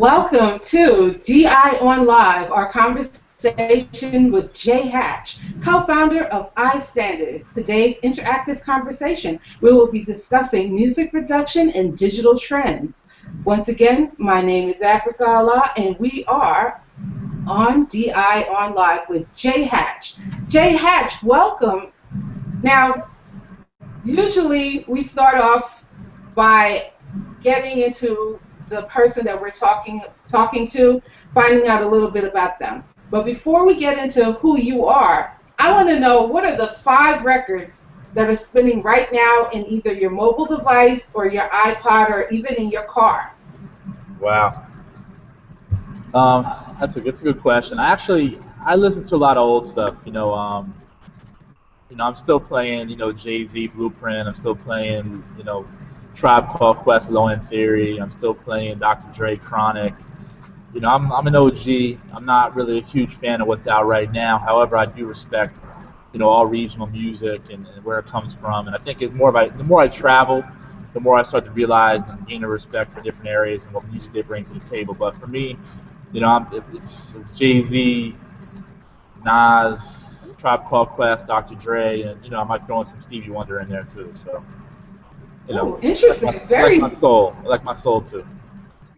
Welcome to DI on Live, our conversation with Jay Hatch, co-founder of iStandards. Today's interactive conversation, we will be discussing music production and digital trends. Once again, my name is Africa Allah, and we are on DI on Live with Jay Hatch. Jay Hatch, welcome. Now, usually we start off by getting into the person that we're talking to, finding out a little bit about them. But before we get into who you are, I want to know, what are the 5 records that are spinning right now in either your mobile device or your iPod or even in your car? Wow. That's a good question. I listen to a lot of old stuff. I'm still playing, Jay-Z Blueprint. I'm still playing, Tribe Called Quest, Low End Theory. I'm still playing Dr. Dre, Chronic. I'm an OG. I'm not really a huge fan of what's out right now. However, I do respect, all regional music and where it comes from. And I think the more I travel, the more I start to realize and gain a respect for different areas and what music they bring to the table. But for me, it's Jay-Z, Nas, Tribe Called Quest, Dr. Dre, and I might throw in some Stevie Wonder in there too. So. Interesting. I like my soul too.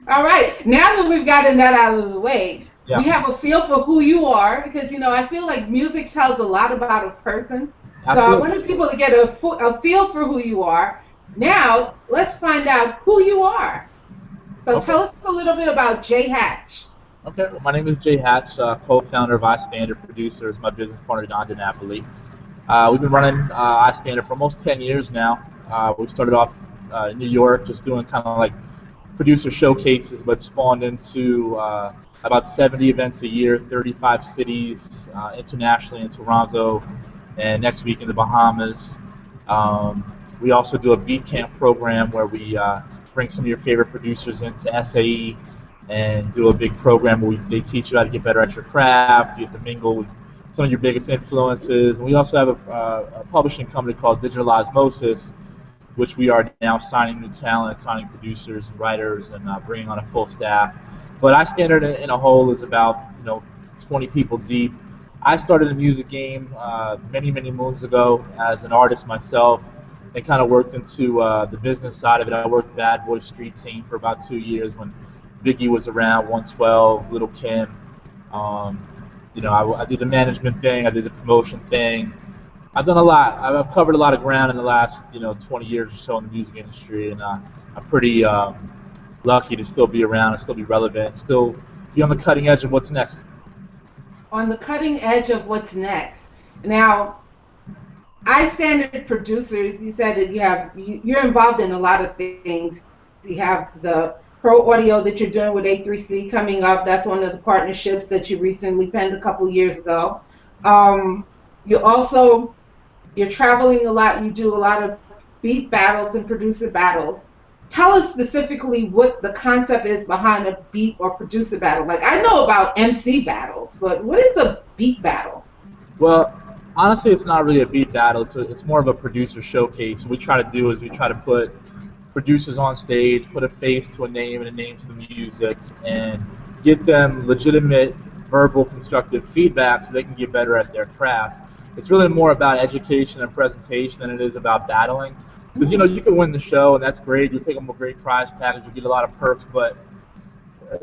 All right. Now that we've gotten that out of the way, yeah. We have a feel for who you are, because I feel like music tells a lot about a person. Absolutely. So I wanted people to get a feel for who you are. Now let's find out who you are. So Tell us a little bit about Jay Hatch. Okay. Well, my name is Jay Hatch, co-founder of iStandard. Producer is my business partner Don DiNapoli. We've been running iStandard for almost 10 years now. We started off in New York, just doing kind of like producer showcases, but spawned into about 70 events a year, 35 cities, internationally in Toronto, and next week in the Bahamas. We also do a beat camp program where we bring some of your favorite producers into SAE and do a big program where they teach you how to get better at your craft. You have to mingle with some of your biggest influences. And we also have a publishing company called Digital Osmosis, which we are now signing new talent, signing producers and writers, and bringing on a full staff. But iStandard in a whole is about 20 people deep. I started the music game many moons ago as an artist myself, and kind of worked into the business side of it. I worked BadBoy Street scene for about 2 years when Biggie was around, 112, Little Kim. I did the management thing, I did the promotion thing. I've done a lot. I've covered a lot of ground in the last 20 years or so in the music industry, and I'm pretty lucky to still be around and still be relevant, still be on the cutting edge of what's next. On the cutting edge of what's next. Now, iStandard producers, you said that you're involved in a lot of things. You have the Pro Audio that you're doing with A3C coming up. That's one of the partnerships that you recently penned a couple years ago. You're traveling a lot, and you do a lot of beat battles and producer battles. Tell us specifically what the concept is behind a beat or producer battle. Like, I know about MC battles, but what is a beat battle? Well, honestly, it's not really a beat battle. It's more of a producer showcase. What we try to do is we try to put producers on stage, put a face to a name and a name to the music, and get them legitimate, verbal, constructive feedback so they can get better at their craft. It's really more about education and presentation than it is about battling. Because you can win the show, and that's great. You take them a great prize package, you get a lot of perks, but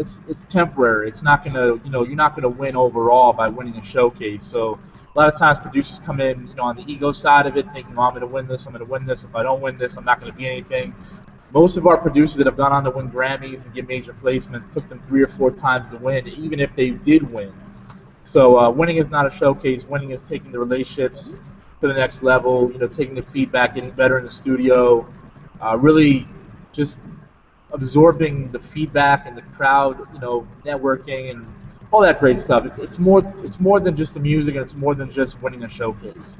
it's temporary. It's not gonna, you're not gonna win overall by winning a showcase. So a lot of times producers come in, on the ego side of it, thinking, I'm gonna win this. If I don't win this, I'm not gonna be anything. Most of our producers that have gone on to win Grammys and get major placements took them 3 or 4 times to win, even if they did win. So winning is not a showcase. Winning is taking the relationships to the next level, taking the feedback, getting better in the studio, really just absorbing the feedback and the crowd, networking and all that great stuff. It's more than just the music, and it's more than just winning a showcase.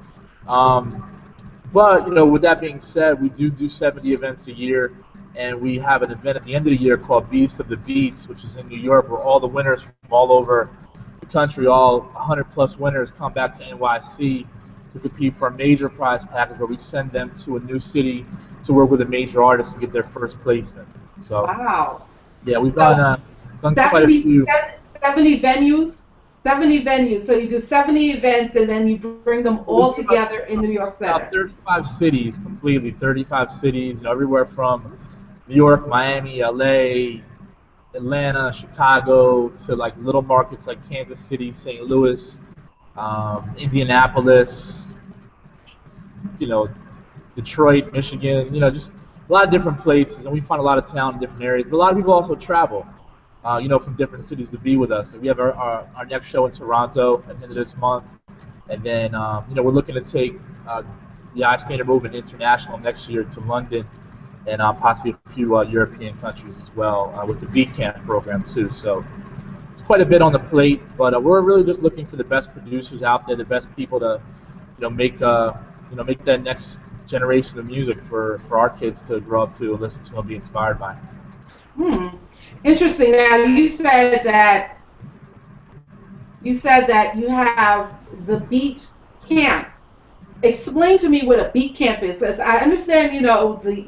But with that being said, we do 70 events a year, and we have an event at the end of the year called Beast of the Beats, which is in New York, where all the winners from all over the country, all 100+ winners, come back to NYC to compete for a major prize package where we send them to a new city to work with a major artist and get their first placement. So, wow. Yeah, we've done Done quite a 70, few. 70 venues? 70 venues. So you do 70 events and then you bring them We all do about, together in New York about Center. 35 cities completely. 35 cities, you know, everywhere from New York, Miami, LA, Atlanta, Chicago, to like little markets like Kansas City, St. Louis, Indianapolis, you know, Detroit, Michigan, you know, just a lot of different places, and we find a lot of talent in different areas. But a lot of people also travel, you know, from different cities to be with us. So we have our next show in Toronto at the end of this month, and then you know, we're looking to take the iStandard movement international next year to London and possibly a few European countries as well with the Beat Camp program too. So it's quite a bit on the plate, but we're really just looking for the best producers out there, the best people to, you know, make that next generation of music for our kids to grow up to, listen to, and be inspired by. Hmm. Interesting. Now you said that you have the Beat Camp. Explain to me what a beat camp is, because I understand, you know, the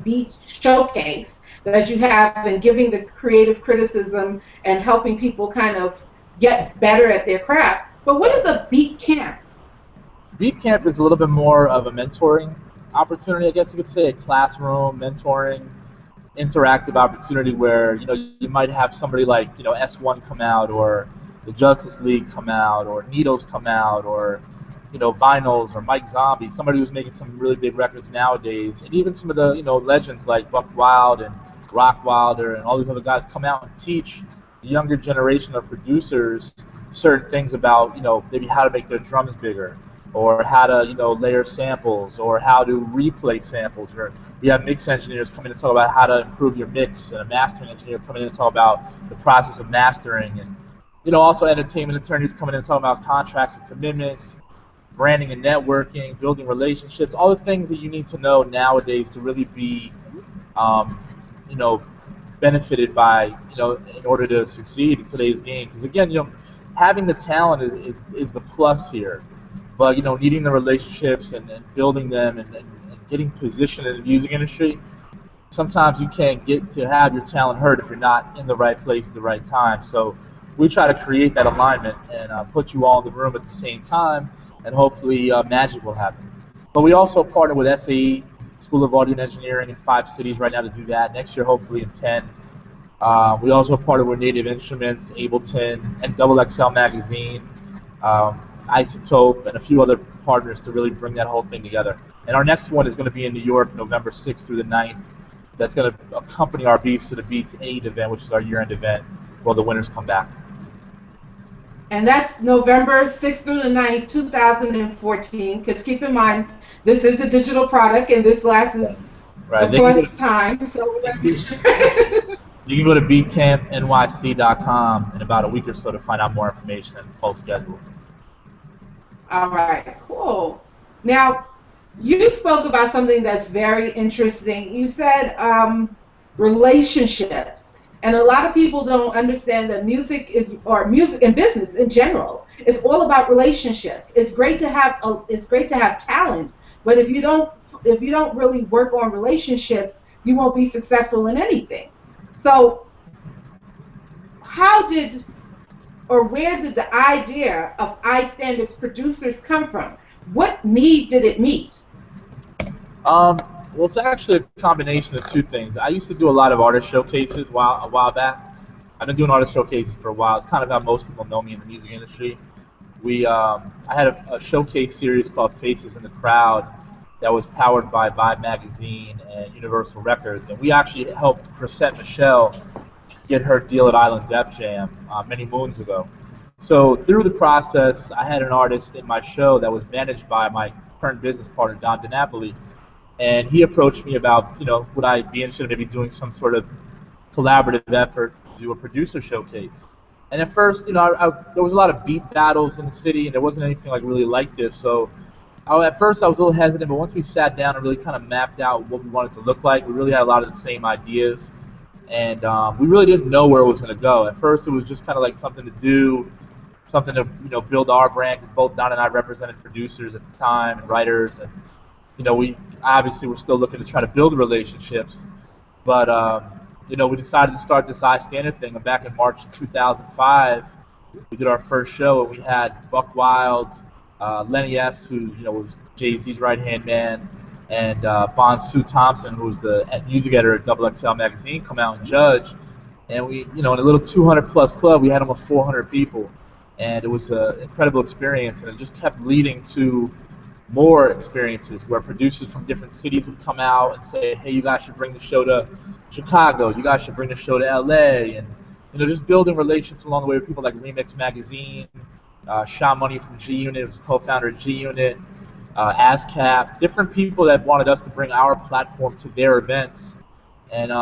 beat showcase that you have and giving the creative criticism and helping people kind of get better at their craft. But what is a beat camp? Beat Camp is a little bit more of a mentoring opportunity, I guess you could say, a classroom mentoring, interactive opportunity where, you know, you might have somebody like, you know, S1 come out, or the Justice League come out, or Needles come out, or, you know, Vinyls, or Mike Zombie, somebody who's making some really big records nowadays, and even some of the, you know, legends like Buck Wild and Rock Wilder and all these other guys come out and teach the younger generation of producers certain things about, you know, maybe how to make their drums bigger, or how to, you know, layer samples, or how to replay samples. Or we have mix engineers come in and talk about how to improve your mix, and a mastering engineer come in and talk about the process of mastering, and, you know, also entertainment attorneys coming in and talking about contracts and commitments, branding and networking, building relationships, all the things that you need to know nowadays to really be, you know, benefited by, you know, in order to succeed in today's game. Because again, you know, having the talent is the plus here, but, you know, needing the relationships and building them and getting positioned in the music industry, sometimes you can't get to have your talent heard if you're not in the right place at the right time. So we try to create that alignment and put you all in the room at the same time, and hopefully magic will happen. But we also partner with SAE, School of Audio and Engineering, in 5 cities right now to do that. Next year, hopefully in 10. We also partner with Native Instruments, Ableton, and Double XL Magazine, Isotope, and a few other partners to really bring that whole thing together. And our next one is going to be in New York, November 6th through the 9th. That's going to accompany our Beats to the Beats 8 event, which is our year-end event, where the winners come back. And that's November 6th through the 9th, 2014. Because keep in mind, this is a digital product, and this lasts Right. the first time. So we're going to be sure. You can go to beatcampnyc.com in about a week or so to find out more information and full schedule. All right, cool. Now, you spoke about something that's very interesting. You said relationships. And a lot of people don't understand that music and business in general is all about relationships. It's great to have talent, but if you don't really work on relationships, you won't be successful in anything. So, where did the idea of iStandards producers come from? What need did it meet? Well, it's actually a combination of two things. I used to do a lot of artist showcases a while back. I've been doing artist showcases for a while. It's kind of how most people know me in the music industry. I had a showcase series called Faces in the Crowd that was powered by Vibe Magazine and Universal Records, and we actually helped Chrisette Michelle get her deal at Island Def Jam many moons ago. So through the process, I had an artist in my show that was managed by my current business partner, Don DiNapoli, and he approached me about, you know, would I be interested in maybe doing some sort of collaborative effort to do a producer showcase. And at first, you know, there was a lot of beat battles in the city, and there wasn't anything like really like this. So at first I was a little hesitant, but once we sat down and really kind of mapped out what we wanted to look like, we really had a lot of the same ideas, and we really didn't know where it was going to go. At first it was just kind of like something to do, something to, you know, build our brand, because both Don and I represented producers at the time and writers, and, you know, we obviously were still looking to try to build relationships, but we decided to start this iStandard thing. And back in March of 2005, we did our first show, and we had Buck Wild, Lenny S., who was Jay-Z's right-hand man, and Bonsu Thompson, who was the music editor at Double XL magazine, come out and judge. And we, in a little 200-plus club, we had almost 400 people, and it was an incredible experience. And it just kept leading to more experiences where producers from different cities would come out and say, hey, you guys should bring the show to Chicago, you guys should bring the show to LA, and just building relationships along the way with people like Remix Magazine, Sean Money from G Unit, was a co-founder of G Unit, ASCAP, different people that wanted us to bring our platform to their events. And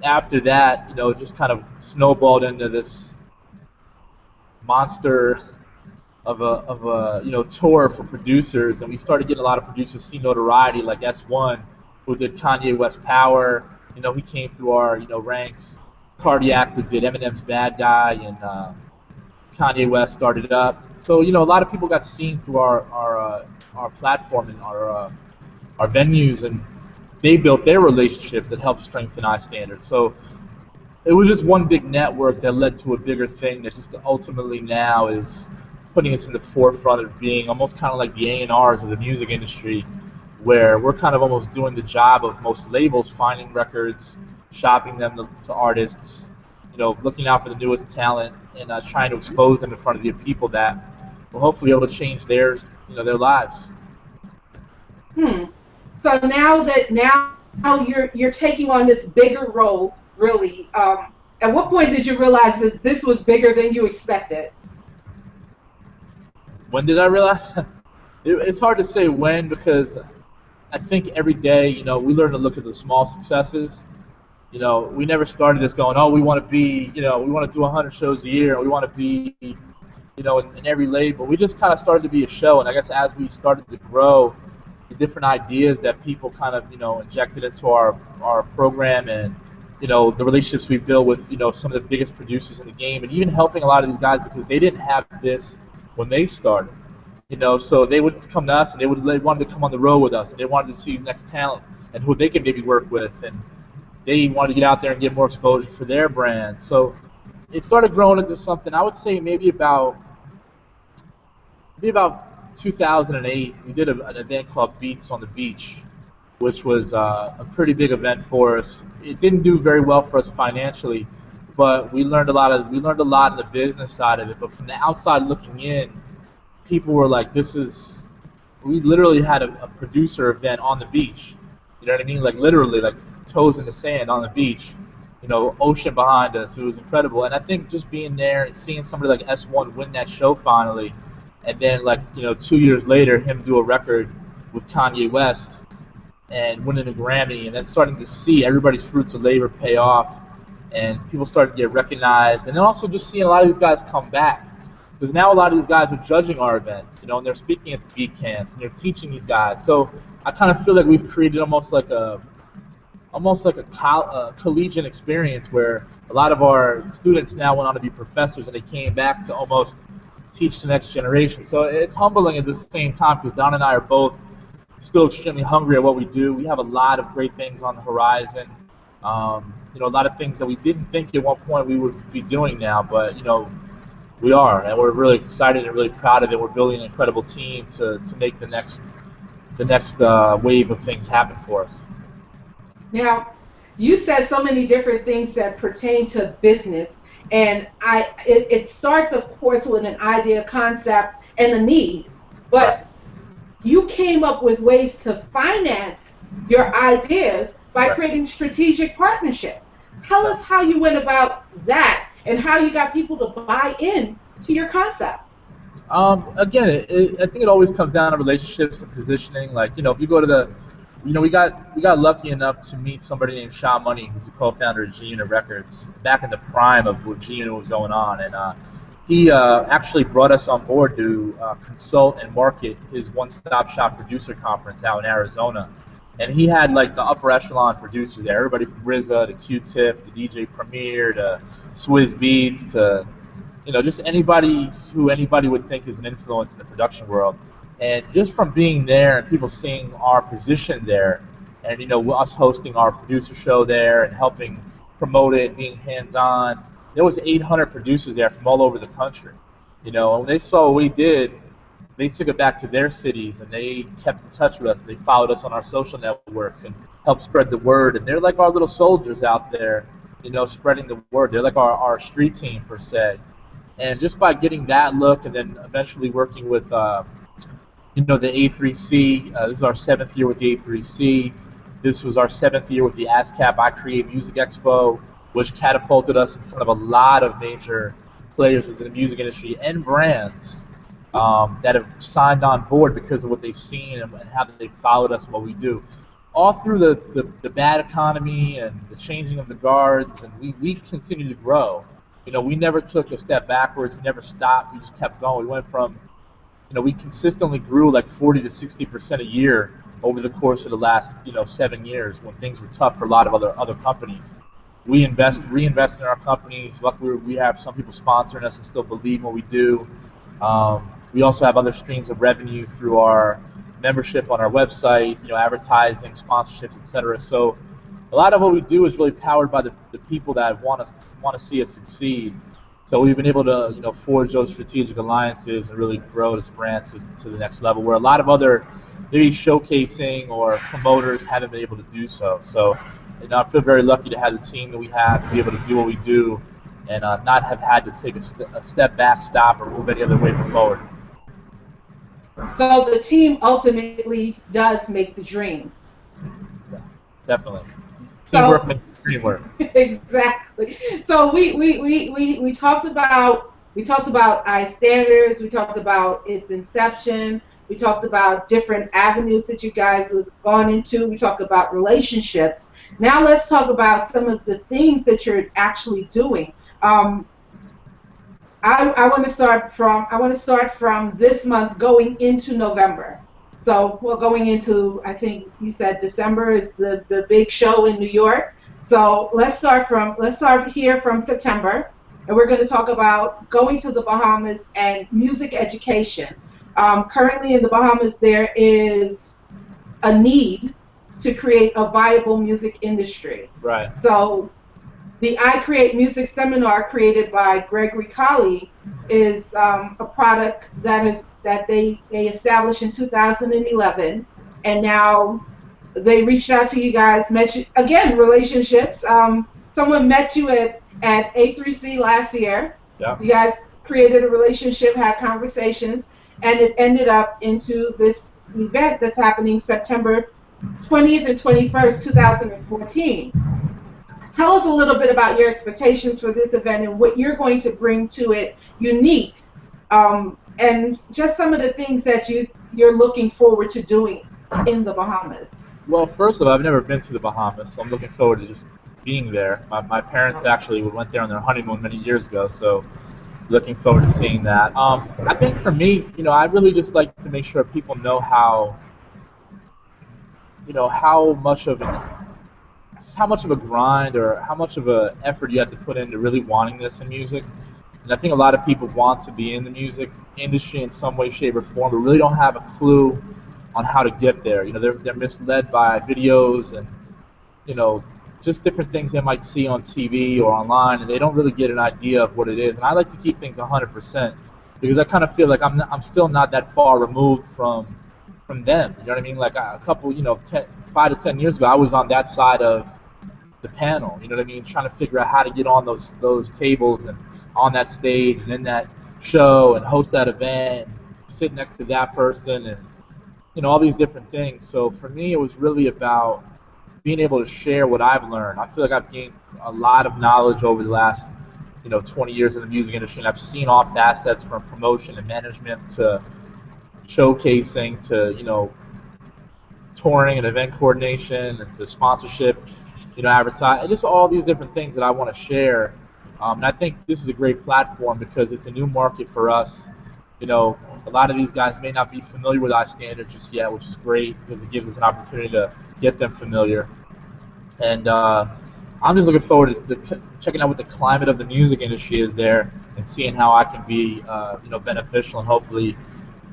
after that, it just kind of snowballed into this monster of a tour for producers, and we started getting a lot of producers see notoriety, like S1, who did Kanye West Power. He came through our ranks. Cardiac, who did Eminem's Bad Guy, and Kanye West started up. So a lot of people got seen through our platform and our venues, and they built their relationships that helped strengthen iStandard. So it was just one big network that led to a bigger thing that just ultimately now is putting us in the forefront of being almost kind of like the A&Rs of the music industry, where we're kind of almost doing the job of most labels, finding records, shopping them to artists, looking out for the newest talent, and trying to expose them in front of the people that will hopefully be able to change their lives. So now you're taking on this bigger role, really. At what point did you realize that this was bigger than you expected? When did I realize? It's hard to say when, because I think every day, we learn to look at the small successes. We never started this going, oh, we want to be, we want to do 100 shows a year, or we want to be, in every label. We just kind of started to be a show, and I guess as we started to grow, the different ideas that people kind of, injected into our program, and, the relationships we built with, some of the biggest producers in the game, and even helping a lot of these guys because they didn't have this when they started. So they would come to us, and they wanted to come on the road with us, and they wanted to see next talent and who they could maybe work with, and they wanted to get out there and get more exposure for their brand. So it started growing into something, I would say maybe about 2008, we did an event called Beats on the Beach, which was a pretty big event for us. It didn't do very well for us financially, but we learned a lot in the business side of it. But from the outside looking in, people were like, we literally had a producer event on the beach. You know what I mean? Like literally, like toes in the sand on the beach, ocean behind us. It was incredible. And I think just being there and seeing somebody like S1 win that show finally, and then 2 years later, him do a record with Kanye West and winning a Grammy, and then starting to see everybody's fruits of labor pay off, and people started to get recognized, and then also just seeing a lot of these guys come back. Because now a lot of these guys are judging our events, and they're speaking at the beat camps, and they're teaching these guys. So I kind of feel like we've created almost like a collegiate experience where a lot of our students now went on to be professors, and they came back to almost teach the next generation. So it's humbling at the same time, because Don and I are both still extremely hungry at what we do. We have a lot of great things on the horizon. A lot of things that we didn't think at one point we would be doing now, but we are, and we're really excited and really proud of it. We're building an incredible team to make the next wave of things happen for us. Now, you said so many different things that pertain to business, and it starts, of course, with an idea, concept, and a need. But you came up with ways to finance your ideas by creating strategic partnerships. Tell us how you went about that and how you got people to buy in to your concept. Again, I think it always comes down to relationships and positioning. If you go to we got lucky enough to meet somebody named Sean Money, who's a co-founder of G Unit Records, back in the prime of what G Unit was going on, and he actually brought us on board to consult and market his one-stop shop producer conference out in Arizona. And he had the upper echelon producers there, everybody from RZA to Q-Tip to DJ Premier to Swizz Beatz to just anybody who anybody would think is an influence in the production world. And just from being there and people seeing our position there, and us hosting our producer show there and helping promote it, being hands-on. There was 800 producers there from all over the country. And when they saw what we did, they took it back to their cities, and they kept in touch with us. They followed us on our social networks and helped spread the word. And they're like our little soldiers out there, spreading the word. They're like our street team, per se. And just by getting that look and then eventually working with, the A3C, this is our 7th year with the A3C. This was our 7th year with the ASCAP iCreate Music Expo, which catapulted us in front of a lot of major players within the music industry and brands that have signed on board because of what they've seen and how they've followed us and what we do. All through the bad economy and the changing of the guards, and we continue to grow. We never took a step backwards. We never stopped. We just kept going. We went from, we consistently grew like 40 to 60% a year over the course of the last, 7 years when things were tough for a lot of other companies. We reinvest in our companies. Luckily, we have some people sponsoring us and still believe in what we do. We also have other streams of revenue through our membership on our website, advertising, sponsorships, etc. So a lot of what we do is really powered by the people that want to see us succeed. So we've been able to forge those strategic alliances and really grow this brand to the next level, where a lot of other maybe showcasing or promoters haven't been able to do so. So I feel very lucky to have the team that we have to be able to do what we do and not have had to take a step back, stop, or move any other way forward. So the team ultimately does make the dream. Yeah, definitely. Teamwork makes the dream work. Exactly. So we talked about iStandards. We talked about its inception. We talked about different avenues that you guys have gone into. We talked about relationships. Now let's talk about some of the things that you're actually doing. I want to start from this month going into November. So we're going into, I think you said December is the big show in New York. So let's start here from September, and we're going to talk about going to the Bahamas and music education. Currently in the Bahamas, there is a need to create a viable music industry. Right. So the iCreate Music Seminar created by Gregory Colley is a product that they established in 2011, and now they reached out to you guys, met you, again, relationships. Someone met you at A3C last year. Yeah. You guys created a relationship, had conversations, and it ended up into this event that's happening September 20th and 21st, 2014. Tell us a little bit about your expectations for this event and what you're going to bring to it unique, and just some of the things that you're looking forward to doing in the Bahamas. Well, first of all, I've never been to the Bahamas, so I'm looking forward to just being there. My parents actually went there on their honeymoon many years ago, so looking forward to seeing that. I think for me, I really just like to make sure people know how much of a grind or how much of an effort you have to put into really wanting this in music. And I think a lot of people want to be in the music industry in some way, shape, or form, but really don't have a clue on how to get there. They're misled by videos and just different things they might see on TV or online, and they don't really get an idea of what it is. And I like to keep things 100% because I kind of feel like I'm still not that far removed from them. You know what I mean? Like a couple, 5 to 10 years ago, I was on that side of the panel. You know what I mean? Trying to figure out how to get on those tables and on that stage and in that show and host that event, and sit next to that person, and all these different things. So for me, it was really about being able to share what I've learned. I feel like I've gained a lot of knowledge over the last 20 years in the music industry, and I've seen all facets from promotion and management to showcasing to touring and event coordination and to sponsorship, advertising, just all these different things that I want to share. And I think this is a great platform because it's a new market for us. A lot of these guys may not be familiar with iStandard just yet, which is great because it gives us an opportunity to get them familiar. And I'm just looking forward to checking out what the climate of the music industry is there and seeing how I can be beneficial and hopefully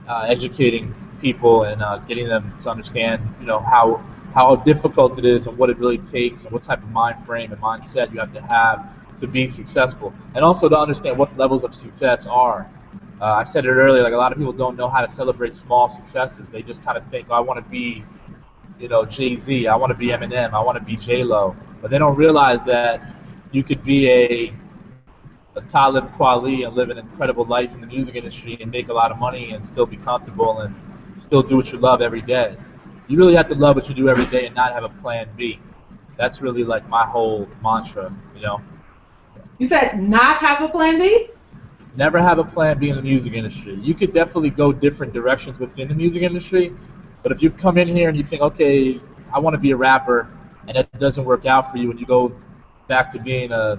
educating people and getting them to understand how how difficult it is and what it really takes and what type of mind frame and mindset you have to be successful, and also to understand what levels of success are. I said it earlier, like a lot of people don't know how to celebrate small successes. They just kind of think, oh, I want to be, Jay-Z, I want to be Eminem, I want to be J-Lo, but they don't realize that you could be a Talib Kweli and live an incredible life in the music industry and make a lot of money and still be comfortable and still do what you love every day. You really have to love what you do every day and not have a plan B. That's really like my whole mantra, You said not have a plan B? Never have a plan B in the music industry. You could definitely go different directions within the music industry, but if you come in here and you think, okay, I want to be a rapper, and it doesn't work out for you, and you go back to being a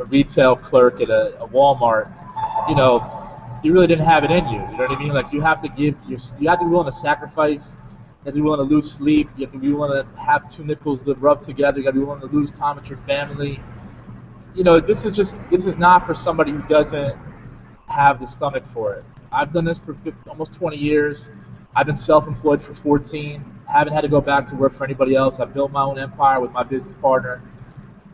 retail clerk at a Walmart, you really didn't have it in you. You know what I mean? Like you have to you have to be willing to sacrifice. You have to be willing to lose sleep. You have to be willing to have two nickels to rub together. You got to be willing to lose time with your family. This is not for somebody who doesn't have the stomach for it. I've done this for almost 20 years. I've been self-employed for 14. Haven't had to go back to work for anybody else. I've built my own empire with my business partner.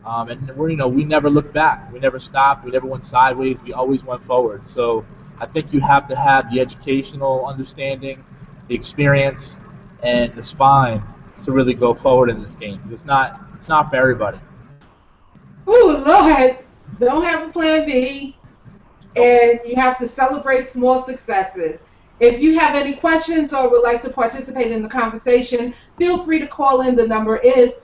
And we never looked back. We never stopped. We never went sideways. We always went forward. So I think you have to have the educational understanding, the experience, and the spine to really go forward in this game. It's not for everybody. Ooh, Lord, don't have a plan B, and you have to celebrate small successes. If you have any questions or would like to participate in the conversation, feel free to call in. The number is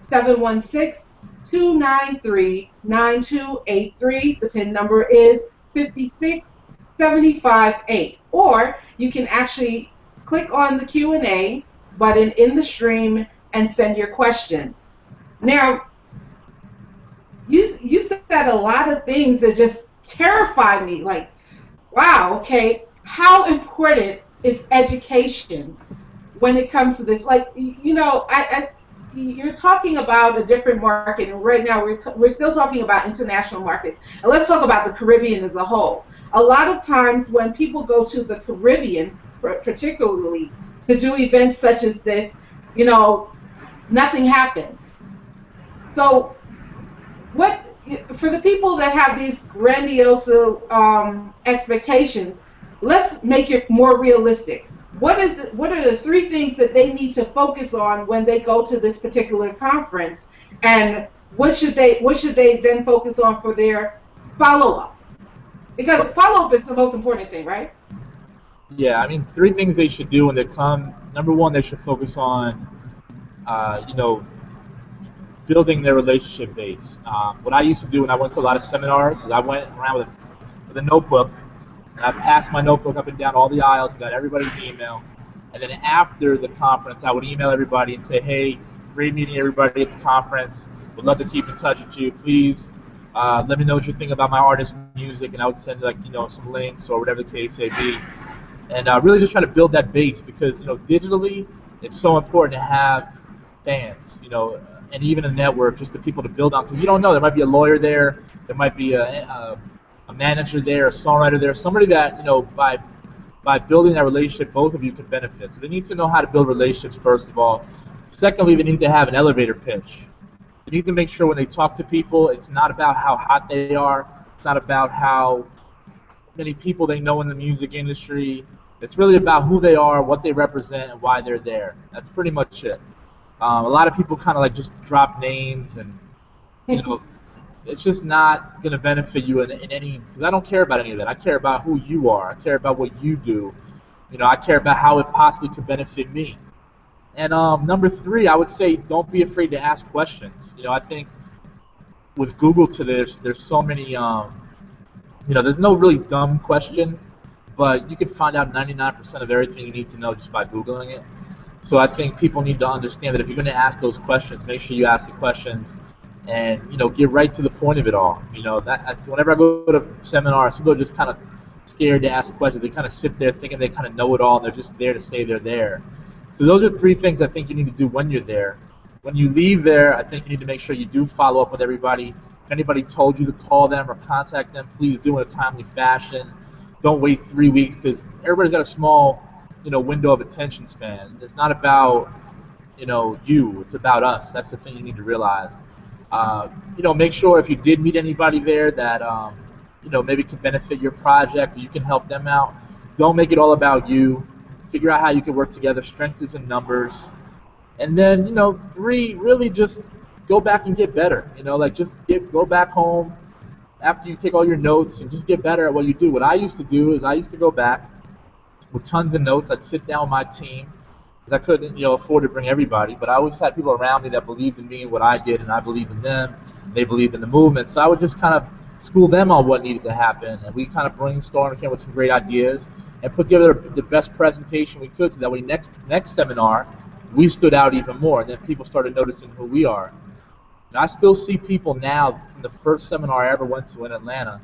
716-293-9283. The PIN number is 56758. Or you can actually click on the Q&A button in the stream and send your questions. Now, you said a lot of things that just terrify me. Like, wow, okay, how important is education when it comes to this? Like, you're talking about a different market, and right now we're still talking about international markets. And let's talk about the Caribbean as a whole. A lot of times when people go to the Caribbean, particularly to do events such as this, nothing happens. So for the people that have these grandiose expectations, let's make it more realistic. What are the three things that they need to focus on when they go to this particular conference, and what should they then focus on for their follow-up? Because follow-up is the most important thing, right? Yeah, I mean, three things they should do when they come. Number one, they should focus on, building their relationship base. What I used to do when I went to a lot of seminars is I went around with a notebook, and I passed my notebook up and down all the aisles and got everybody's email. And then after the conference, I would email everybody and say, hey, great meeting everybody at the conference. Would love to keep in touch with you. Please let me know what you think about my artist's music. And I would send some links or whatever the case may be. And really just try to build that base because, digitally, it's so important to have fans, and even a network, just the people to build on. Because you don't know, there might be a lawyer there, there might be a manager there, a songwriter there, somebody that, by building that relationship, both of you could benefit. So they need to know how to build relationships, first of all. Secondly, they need to have an elevator pitch. They need to make sure when they talk to people, it's not about how hot they are, it's not about how many people they know in the music industry. It's really about who they are, what they represent, and why they're there. That's pretty much it. A lot of people kind of like just drop names, and it's just not going to benefit you in any. Because I don't care about any of that. I care about who you are. I care about what you do. I care about how it possibly could benefit me. And number three, I would say don't be afraid to ask questions. I think with Google today, there's so many. There's no really dumb question, but you can find out 99% of everything you need to know just by Googling it. So I think people need to understand that if you're going to ask those questions, make sure you ask the questions and, get right to the point of it all. That's whenever I go to seminars, people are just kind of scared to ask questions. They kind of sit there thinking they kind of know it all, and they're just there to say they're there. So those are three things I think you need to do when you're there. When you leave there, I think you need to make sure you do follow up with everybody. If anybody told you to call them or contact them, please do in a timely fashion. Don't wait 3 weeks because everybody's got a small, window of attention span. It's not about, you. It's about us. That's the thing you need to realize. Make sure if you did meet anybody there that maybe can benefit your project or you can help them out. Don't make it all about you. Figure out how you can work together. Strength is in numbers. And then, 3, really just go back and get better. Go back home after you take all your notes and just get better at what you do. What I used to do is I used to go back with tons of notes. I'd sit down with my team because I couldn't, afford to bring everybody. But I always had people around me that believed in me and what I did, and I believed in them. They believed in the movement. So I would just kind of school them on what needed to happen, and we kind of brainstormed and came with some great ideas and put together the best presentation we could so that way next seminar we stood out even more, and then people started noticing who we are. And I still see people now from the first seminar I ever went to in Atlanta,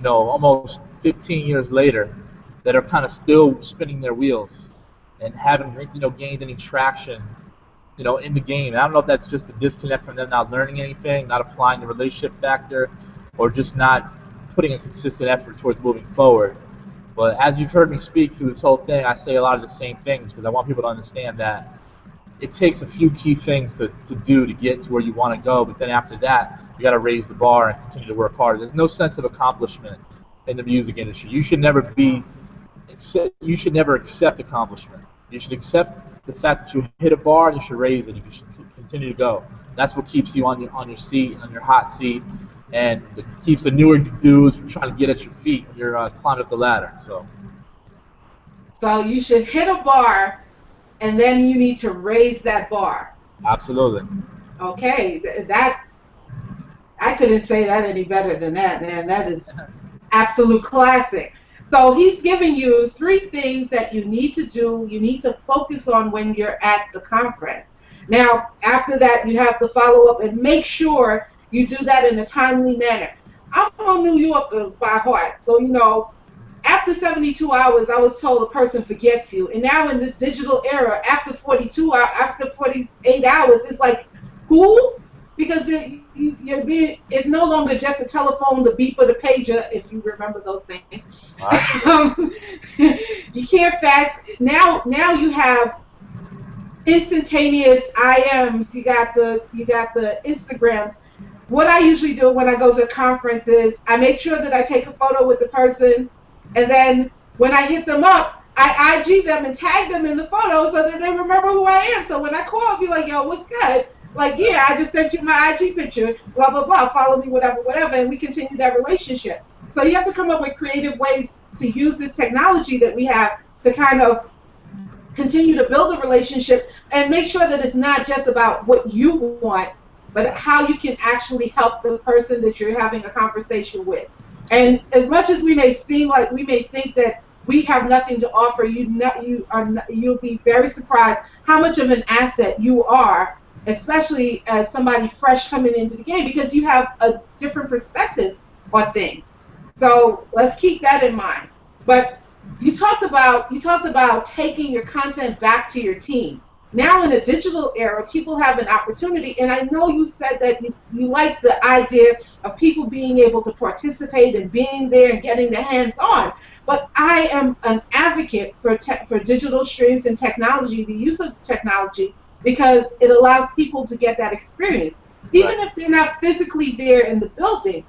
almost 15 years later, that are kind of still spinning their wheels and haven't, gained any traction, in the game. And I don't know if that's just a disconnect from them not learning anything, not applying the relationship factor, or just not putting a consistent effort towards moving forward. But as you've heard me speak through this whole thing, I say a lot of the same things because I want people to understand that it takes a few key things to do to get to where you want to go, but then after that, you got to raise the bar and continue to work hard. There's no sense of accomplishment in the music industry. You should never accept accomplishment. You should accept the fact that you hit a bar and you should raise it. You should continue to go. That's what keeps you on your seat, on your hot seat, and it keeps the newer dudes from trying to get at your feet when you're climbing up the ladder. So you should hit a bar, and then you need to raise that bar. Absolutely. Okay, that I couldn't say that any better than that, man. That is absolute classic. So he's giving you 3 things that you need to do, you need to focus on when you're at the conference. Now, after that, you have to follow up and make sure you do that in a timely manner. I'm from New York by heart, so after 72 hours, I was told a person forgets you. And now in this digital era, after 48 hours, it's like, who? Because it's no longer just a telephone, the beep, or the pager, if you remember those things. You can't fax. Now you have instantaneous IMs. You got the Instagrams. What I usually do when I go to a conference is I make sure that I take a photo with the person, and then when I hit them up, I IG them and tag them in the photo so that they remember who I am. So when I call, I'll be like, yo, what's good? Like, yeah, I just sent you my IG picture, blah, blah, blah, follow me, whatever, and we continue that relationship. So you have to come up with creative ways to use this technology that we have to kind of continue to build a relationship and make sure that it's not just about what you want, but how you can actually help the person that you're having a conversation with. And as much as we may seem like we may think that we have nothing to offer, you'll be very surprised how much of an asset you are, especially as somebody fresh coming into the game, because you have a different perspective on things. So let's keep that in mind. But you talked about taking your content back to your team. Now in a digital era, people have an opportunity, and I know you said that you like the idea of people being able to participate and being there and getting their hands on. But I am an advocate for digital streams and technology, the use of technology, because it allows people to get that experience. Even if they're not physically there in the building,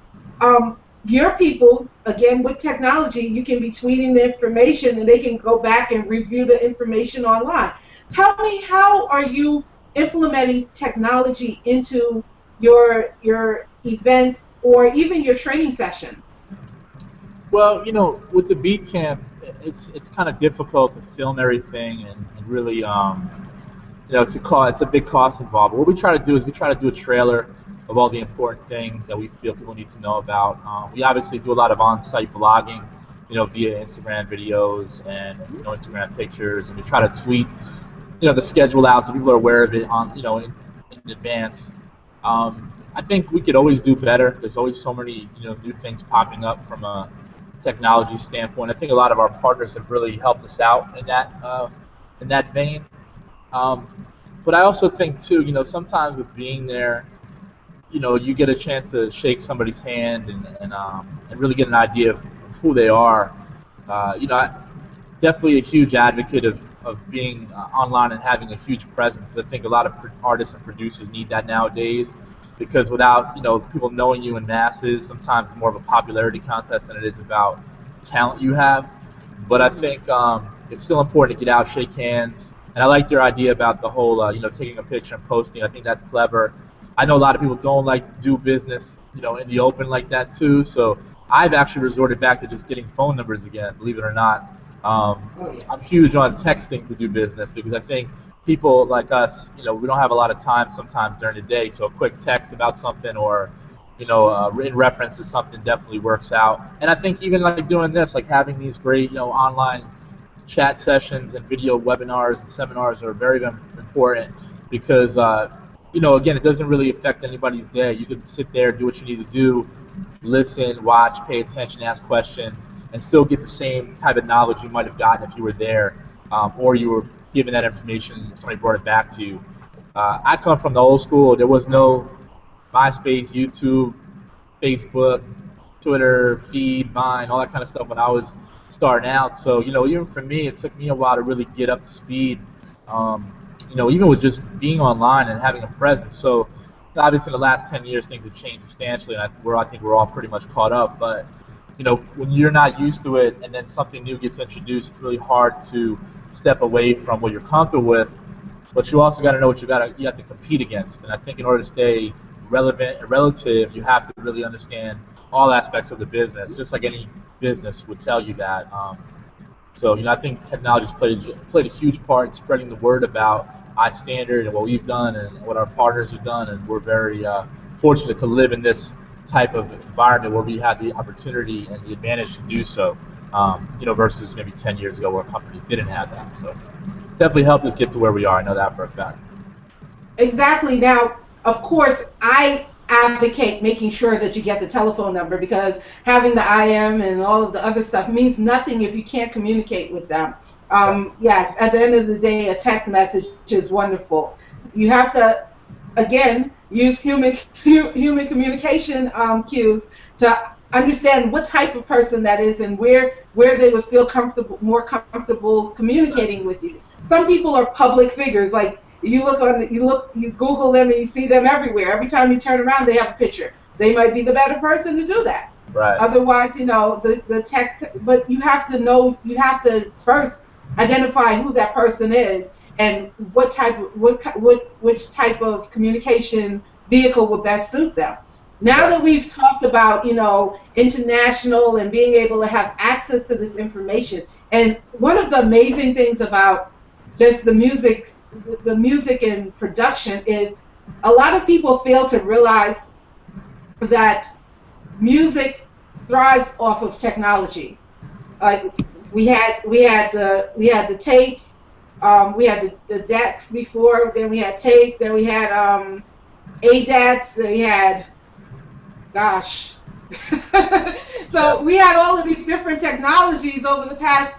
your people, again, with technology, you can be tweeting the information and they can go back and review the information online. Tell me, how are you implementing technology into your events or even your training sessions? Well, with the beat camp, it's kind of difficult to film everything and really, it's a big cost involved. What we try to do is we try to do a trailer of all the important things that we feel people need to know about. We obviously do a lot of on-site blogging, via Instagram videos and Instagram pictures, and we try to tweet the schedule out so people are aware of it on in advance. I think we could always do better. There's always so many new things popping up from a technology standpoint. I think a lot of our partners have really helped us out in that vein. But I also think too, sometimes with being there, you get a chance to shake somebody's hand and really get an idea of who they are. I'm definitely a huge advocate of of being online and having a huge presence. I think a lot of artists and producers need that nowadays, because without people knowing you in masses, sometimes it's more of a popularity contest than it is about talent you have. But I think it's still important to get out, shake hands, and I like your idea about the whole taking a picture and posting. I think that's clever. I know a lot of people don't like to do business in the open like that too. So I've actually resorted back to just getting phone numbers again, believe it or not. I'm huge on texting to do business, because I think people like us, we don't have a lot of time sometimes during the day, so a quick text about something or in reference to something definitely works out. And I think even like doing this, like having these great online chat sessions and video webinars and seminars are very, very important, because again, it doesn't really affect anybody's day. You can sit there, do what you need to do, listen, watch, pay attention, ask questions, and still get the same type of knowledge you might have gotten if you were there, or you were given that information and somebody brought it back to you. I come from the old school. There was no MySpace, YouTube, Facebook, Twitter, feed, Vine, all that kind of stuff when I was starting out. So, even for me, it took me a while to really get up to speed, even with just being online and having a presence. So, obviously, in the last 10 years, things have changed substantially, and I think we're all pretty much caught up. But, when you're not used to it and then something new gets introduced, it's really hard to step away from what you're comfortable with. But you also got to know what you have to compete against. And I think in order to stay relevant and relative, you have to really understand all aspects of the business, just like any business would tell you that. So, I think technology has played a huge part in spreading the word about iStandard and what we've done and what our partners have done, and we're very fortunate to live in this type of environment where we had the opportunity and the advantage to do so, versus maybe 10 years ago where a company didn't have that. So it's definitely helped us get to where we are. I know that for a fact. Exactly. Now, of course, I advocate making sure that you get the telephone number, because having the IM and all of the other stuff means nothing if you can't communicate with them. Yes, at the end of the day, a text message is wonderful. You have to, again, use human communication cues to understand what type of person that is and where they would feel more comfortable communicating with you. Some people are public figures. Like you Google them and you see them everywhere. Every time you turn around, they have a picture. They might be the better person to do that. Right. Otherwise, the tech. But you have to know. You have to first identify who that person is and which type of communication vehicle would best suit them. Now that we've talked about, international and being able to have access to this information, and one of the amazing things about just the music and production is a lot of people fail to realize that music thrives off of technology. Like we had the tapes, we had the decks before, then we had tape, then we had ADATs, we had, gosh. So we had all of these different technologies over the past,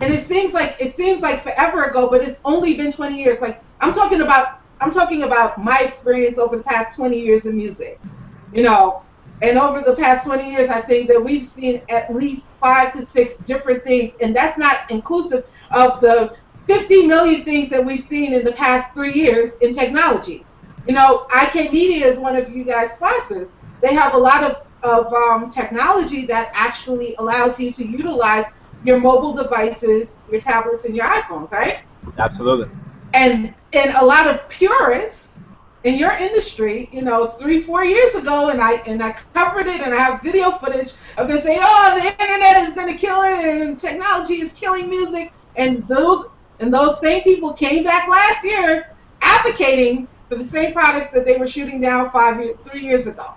and it seems like forever ago, but it's only been 20 years. Like I'm talking about my experience over the past 20 years in music, and over the past 20 years, I think that we've seen at least 5 to 6 different things, and that's not inclusive of the 50 million things that we've seen in the past 3 years in technology. iCreate Media is one of you guys' sponsors. They have a lot of technology that actually allows you to utilize your mobile devices, your tablets, and your iPhones, right? Absolutely. And a lot of purists in your industry, 3-4 years ago, and I covered it, and I have video footage of them saying, "Oh, the internet is going to kill it, and technology is killing music," and those same people came back last year advocating for the same products that they were shooting down 3 years ago.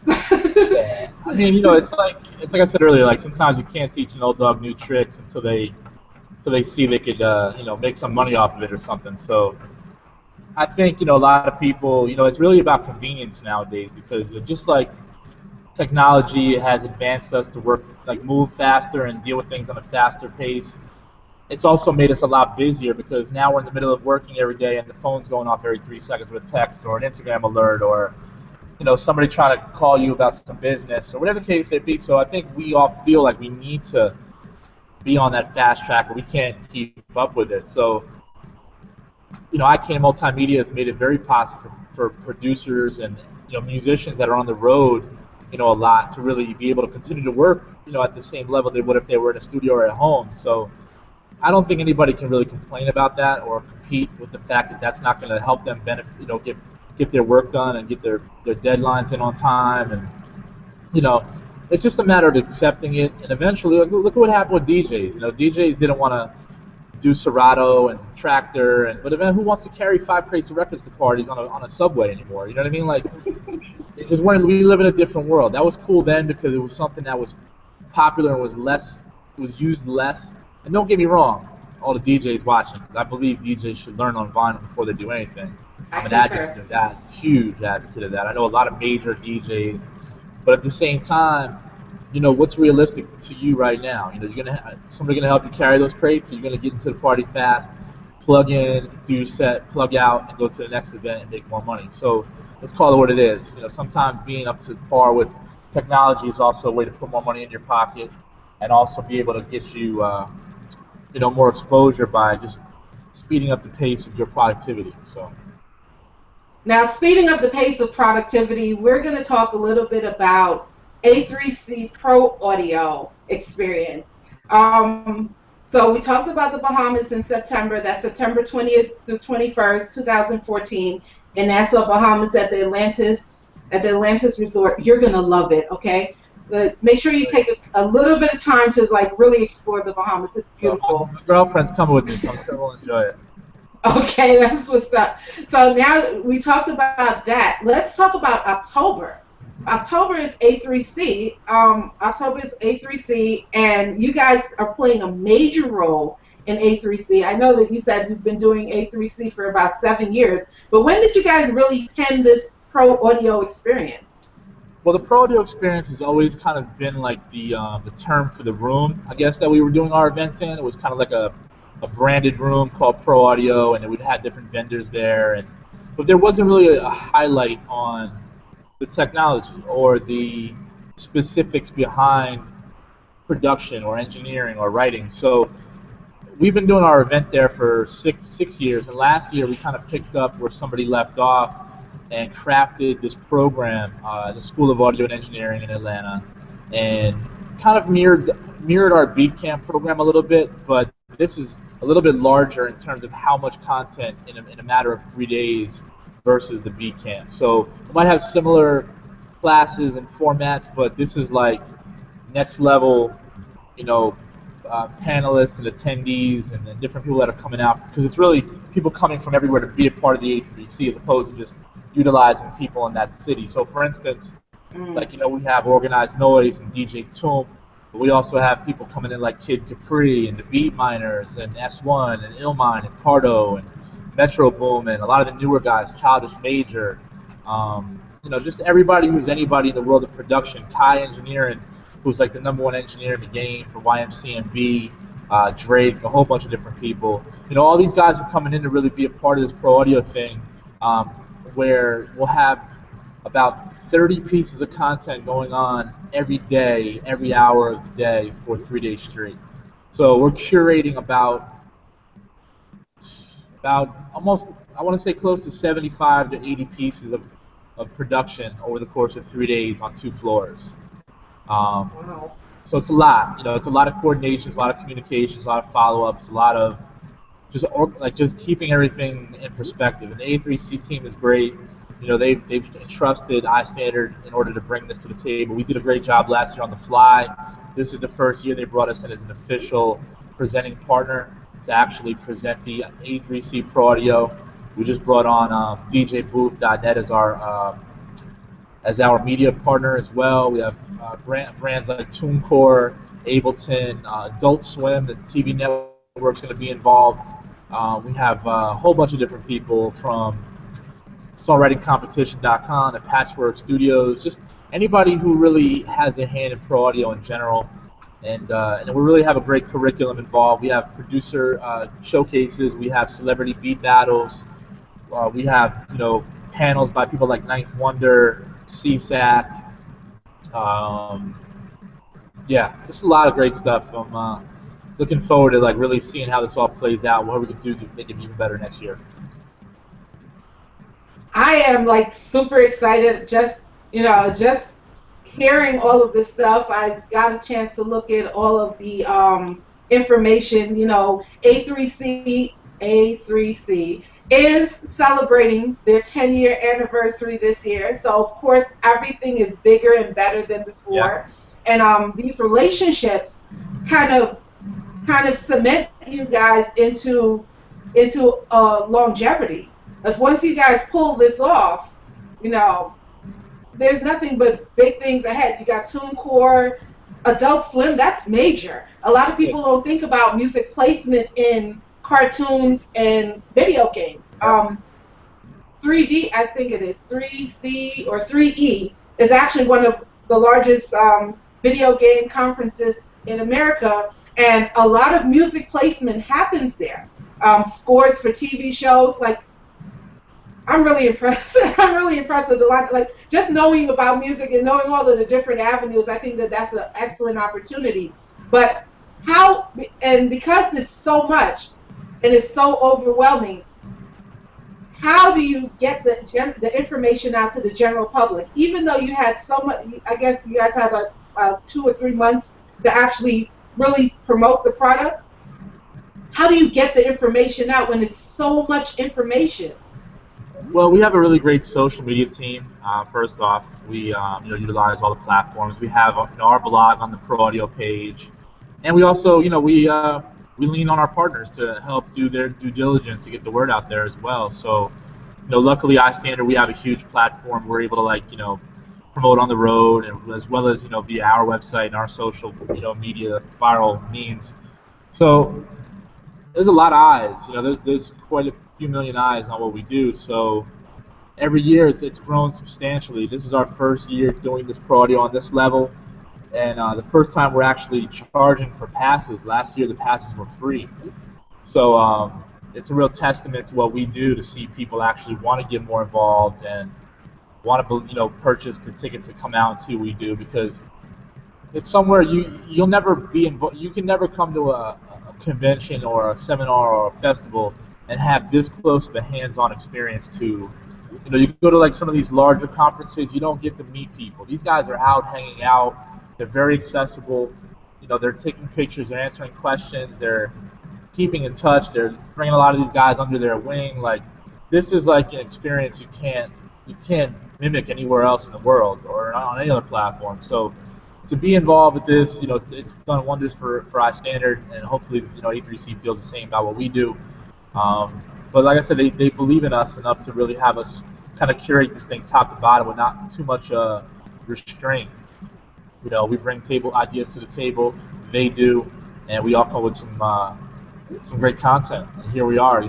Yeah. I mean, it's like I said earlier. Like sometimes you can't teach an old dog new tricks until they see they could make some money off of it or something. So I think a lot of people it's really about convenience nowadays, because just like technology has advanced us to move faster and deal with things on a faster pace, it's also made us a lot busier, because now we're in the middle of working every day and the phone's going off every 3 seconds with a text or an Instagram alert, or somebody trying to call you about some business or whatever the case may be. So I think we all feel like we need to be on that fast track, but we can't keep up with it. So, iCreate Multimedia has made it very possible for producers and musicians that are on the road, a lot to really be able to continue to work, at the same level they would if they were in a studio or at home. So I don't think anybody can really complain about that or compete with the fact that that's not going to help them benefit, get their work done and get their deadlines in on time. And it's just a matter of accepting it. And eventually, look at what happened with DJs. DJs didn't want to do Serato and Tractor, but then who wants to carry 5 crates of records to parties on a subway anymore? You know what I mean? Like, because we live in a different world. That was cool then because it was something that was popular and was used less. And don't get me wrong, all the DJs watching, because I believe DJs should learn on vinyl before they do anything. I'm an advocate of that, huge advocate of that. I know a lot of major DJs, but at the same time, what's realistic to you right now? You're somebody gonna help you carry those crates, or you're gonna get into the party fast, plug in, do your set, plug out, and go to the next event and make more money. So let's call it what it is. Sometimes being up to par with technology is also a way to put more money in your pocket, and also be able to get you, more exposure by just speeding up the pace of your productivity. So. Now, speeding up the pace of productivity, we're going to talk a little bit about A3C Pro Audio experience. So we talked about the Bahamas in September. That's September 20th through 21st, 2014, in Nassau, Bahamas, at the Atlantis Resort. You're going to love it, okay? But make sure you take a little bit of time to really explore the Bahamas. It's beautiful. My girlfriend's coming with me, so I'm sure we'll enjoy it. Okay, that's what's up. So now we talked about that. Let's talk about October. October is A3C. October is A3C, and you guys are playing a major role in A3C. I know that you said you've been doing A3C for about 7 years, but when did you guys really pen this Pro Audio experience? Well, the Pro Audio experience has always kind of been like the term for the room, I guess, that we were doing our event in. It was kind of like a branded room called Pro Audio, and we'd had different vendors there. But there wasn't really a highlight on the technology or the specifics behind production or engineering or writing. So we've been doing our event there for six years, and last year we kind of picked up where somebody left off and crafted this program, the School of Audio and Engineering in Atlanta, and kind of mirrored our beat camp program a little bit, but this is a little bit larger in terms of how much content in a matter of 3 days versus the beat camp. So we might have similar classes and formats, but this is like next level, panelists and attendees and then different people that are coming out, because it's really people coming from everywhere to be a part of the A3C as opposed to just utilizing people in that city. So for instance, we have Organized Noise and DJ Toom, but we also have people coming in like Kid Capri and the Beat Miners and S1 and Illmind and Cardo and Metro Boom and a lot of the newer guys, Childish Major, just everybody who's anybody in the world of production. Kai Engineering, who's like the #1 engineer in the game for YMCMB, Drake, a whole bunch of different people. All these guys are coming in to really be a part of this Pro Audio thing, where we'll have about 30 pieces of content going on every day, every hour of the day for 3 days straight. So we're curating about almost, I want to say close to 75 to 80 pieces of production over the course of 3 days on 2 floors. Wow. So it's a lot. It's a lot of coordination, a lot of communications, a lot of follow-ups, a lot of just keeping everything in perspective. And the A3C team is great. They've entrusted iStandard in order to bring this to the table. We did a great job last year on the fly. This is the first year they brought us in as an official presenting partner to actually present the A3C Pro Audio. We just brought on DJBooth.net as our media partner as well. We have brands like TuneCore, Ableton, Adult Swim, the TV network's going to be involved. We have a whole bunch of different people from songwritingcompetition.com and Patchwork Studios, just anybody who really has a hand in Pro Audio in general. And we really have a great curriculum involved. We have producer showcases. We have celebrity beat battles. We have panels by people like Ninth Wonder, CSAC. Yeah, just a lot of great stuff from looking forward to like really seeing how this all plays out, what we can do to make it even better next year. I am like super excited. Just hearing all of this stuff. I got a chance to look at all of the information. A3C is celebrating their 10-year anniversary this year. So of course everything is bigger and better than before. Yeah. And these relationships kind of cement you guys into longevity. Because once you guys pull this off, there's nothing but big things ahead. You got TuneCore, Adult Swim, that's major. A lot of people don't think about music placement in cartoons and video games. 3D, I think it is, 3C or 3E, is actually one of the largest video game conferences in America, and a lot of music placement happens there. Scores for TV shows, like, I'm really impressed. I'm really impressed with a lot. Like, just knowing about music and knowing all of the different avenues, I think that that's an excellent opportunity. But how, and because it's so much and it's so overwhelming, how do you get the information out to the general public? Even though you had so much, I guess you guys had like 2 or 3 months to actually really promote the product. How do you get the information out when it's so much information? Well, we have a really great social media team. First off, we utilize all the platforms. We have our blog on the Pro Audio page, and we also we lean on our partners to help do their due diligence to get the word out there as well. So, luckily iStandard, we have a huge platform. We're able to promote on the road, and as well as via our website and our social media viral means. So there's a lot of eyes. There's quite a few million eyes on what we do. So every year it's grown substantially. This is our first year doing this Pro Audio on this level, and the first time we're actually charging for passes. Last year the passes were free. So it's a real testament to what we do to see people actually want to get more involved and want to purchase the tickets to come out and see what we do, because it's somewhere you'll never be involved. You can never come to a convention or a seminar or a festival and have this close of a hands-on experience to, you go to like some of these larger conferences, you don't get to meet people. These guys are out hanging out. They're very accessible. They're taking pictures. They're answering questions. They're keeping in touch. They're bringing a lot of these guys under their wing. Like, this is like an experience you can't mimic anywhere else in the world or on any other platform. So to be involved with this, it's done wonders for iStandard, and hopefully, A3C feels the same about what we do. But like I said, they believe in us enough to really have us kind of curate this thing top to bottom with not too much restraint. We bring ideas to the table, they do, and we all come with some great content. And here we are,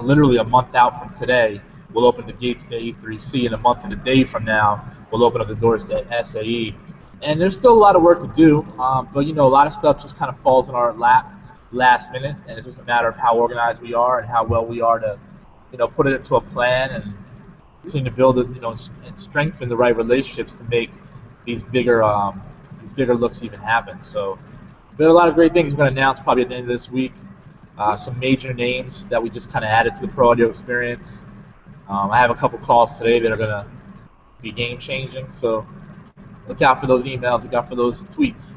literally a month out from today, we'll open the gates to A3C, and a month and a day from now, we'll open up the doors to SAE. And there's still a lot of work to do, but a lot of stuff just kind of falls in our lap last minute, and it's just a matter of how organized we are and how well we are to, put it into a plan and continue to build it, and strengthen the right relationships to make these bigger looks even happen. So, there are a lot of great things we're going to announce probably at the end of this week. Some major names that we just kind of added to the Pro Audio experience. I have a couple calls today that are going to be game changing. So, look out for those emails. Look out for those tweets.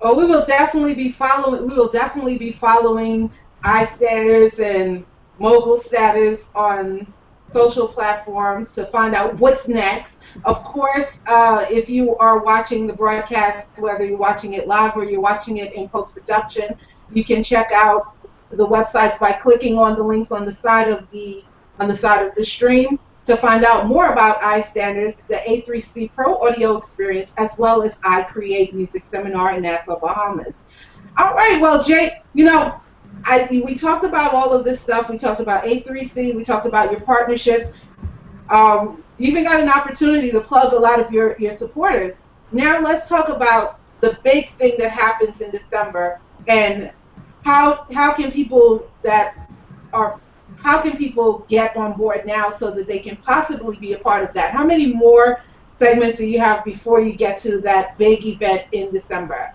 Well, we will definitely be following. We will definitely be following iStandars and Mogul Status on social platforms to find out what's next. Of course, if you are watching the broadcast, whether you're watching it live or you're watching it in post-production, you can check out the websites by clicking on the links on the side of the stream to find out more about iStandards, the A3C Pro Audio Experience, as well as iCreate Music Seminar in Nassau, Bahamas. All right, well, Jay, we talked about all of this stuff. We talked about A3C. We talked about your partnerships. You even got an opportunity to plug a lot of your supporters. Now let's talk about the big thing that happens in December, and how can people get on board now so that they can possibly be a part of that? How many more segments do you have before you get to that big event in December?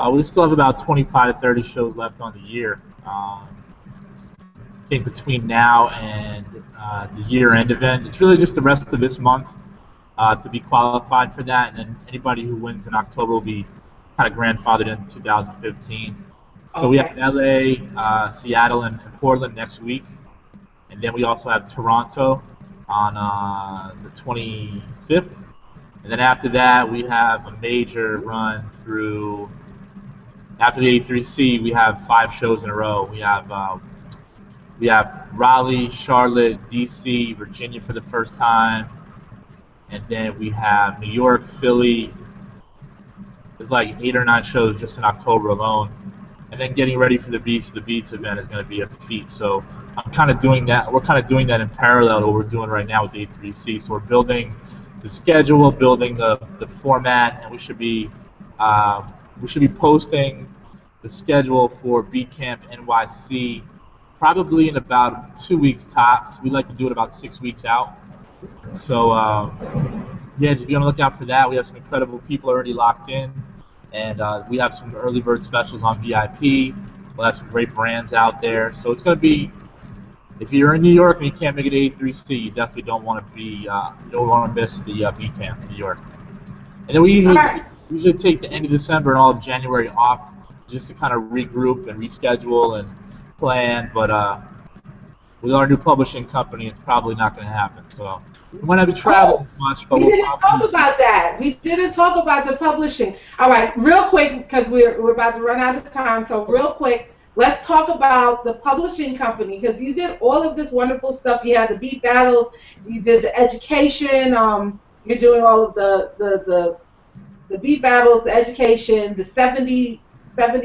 We still have about 25 to 30 shows left on the year. I think between now and the year-end event, it's really just the rest of this month to be qualified for that, and then anybody who wins in October will be kind of grandfathered in 2015. So we have LA, Seattle, and Portland next week, and then we also have Toronto on the 25th, and then after that we have a major run through. After the A3C, we have 5 shows in a row. We have Raleigh, Charlotte, DC, Virginia for the first time, and then we have New York, Philly. There's like 8 or 9 shows just in October alone. And then getting ready for the Beats event is going to be a feat. So I'm kind of doing that. We're kind of doing that in parallel to what we're doing right now with the A3C. So we're building the schedule, building the format, and we should be posting the schedule for Beat Camp NYC probably in about 2 weeks tops. We like to do it about 6 weeks out. So yeah, just be on the lookout for that. We have some incredible people already locked in, and we have some early bird specials on VIP. We'll have some great brands out there. So it's going to be, if you're in New York and you can't make it to A3C, you definitely don't want to be, you don't want to miss the Beat Camp in New York. And then we usually take the end of December and all of January off just to kind of regroup and reschedule and plan. But with our new publishing company, it's probably not going to happen. So we might not be traveling much, but we didn't talk about that. We didn't talk about the publishing. All right, real quick, because we're about to run out of time. So real quick, let's talk about the publishing company, because you did all of this wonderful stuff. You had the beat battles, you did the education. You're doing all of the beat battles, the education, the 70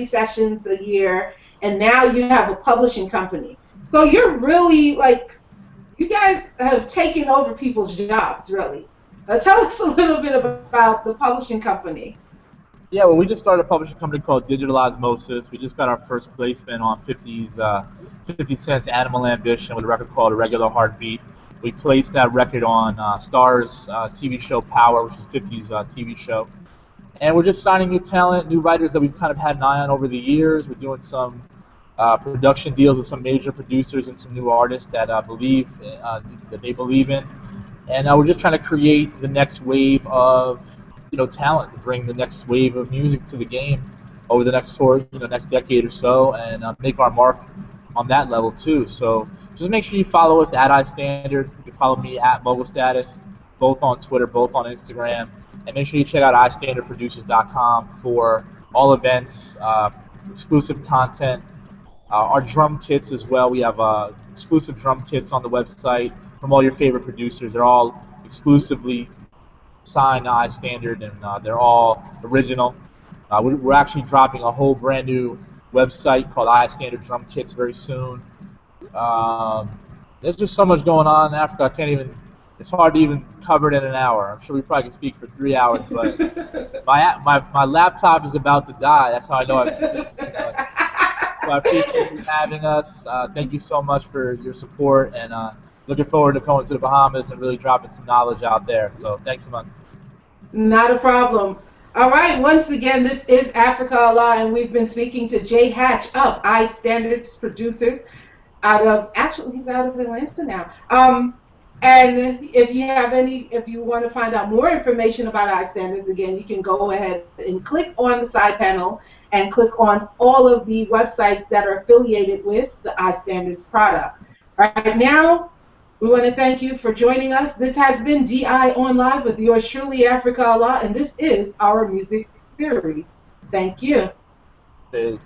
sessions a year, and now you have a publishing company. So you're really, like, you guys have taken over people's jobs, really. Tell us a little bit about the publishing company. Yeah, well, we just started a publishing company called Digital Osmosis. We just got our first placement on 50 Cent's Animal Ambition with a record called A Regular Heartbeat. We placed that record on Starz TV show Power, which is 50's TV show. And we're just signing new talent, new writers that we've kind of had an eye on over the years. We're doing some production deals with some major producers and some new artists that they believe in. And we're just trying to create the next wave of talent, to bring the next wave of music to the game over the next next decade or so, and make our mark on that level too. So just make sure you follow us at iStandard. You can follow me at Mogul Status, both on Twitter, both on Instagram. And make sure you check out iStandardProducers.com for all events, exclusive content, our drum kits as well. We have exclusive drum kits on the website from all your favorite producers. They're all exclusively signed to iStandard, and they're all original. We're actually dropping a whole brand new website called iStandard Drum Kits very soon. There's just so much going on in Africa. It's hard to even cover it in an hour. I'm sure we probably can speak for 3 hours, but my laptop is about to die. That's how I know So I appreciate you having us. Thank you so much for your support, and looking forward to going to the Bahamas and really dropping some knowledge out there. So thanks so much. Not a problem. All right, once again, this is Africa Allah, and we've been speaking to Jay Hatch of iStandards Producers he's out of Atlanta now. And if you want to find out more information about iStandards, again, you can go ahead and click on the side panel and click on all of the websites that are affiliated with the iStandards product. Right now, we want to thank you for joining us. This has been DI On Live with yours truly, Africa Allah, and this is our music series. Thank you. Peace.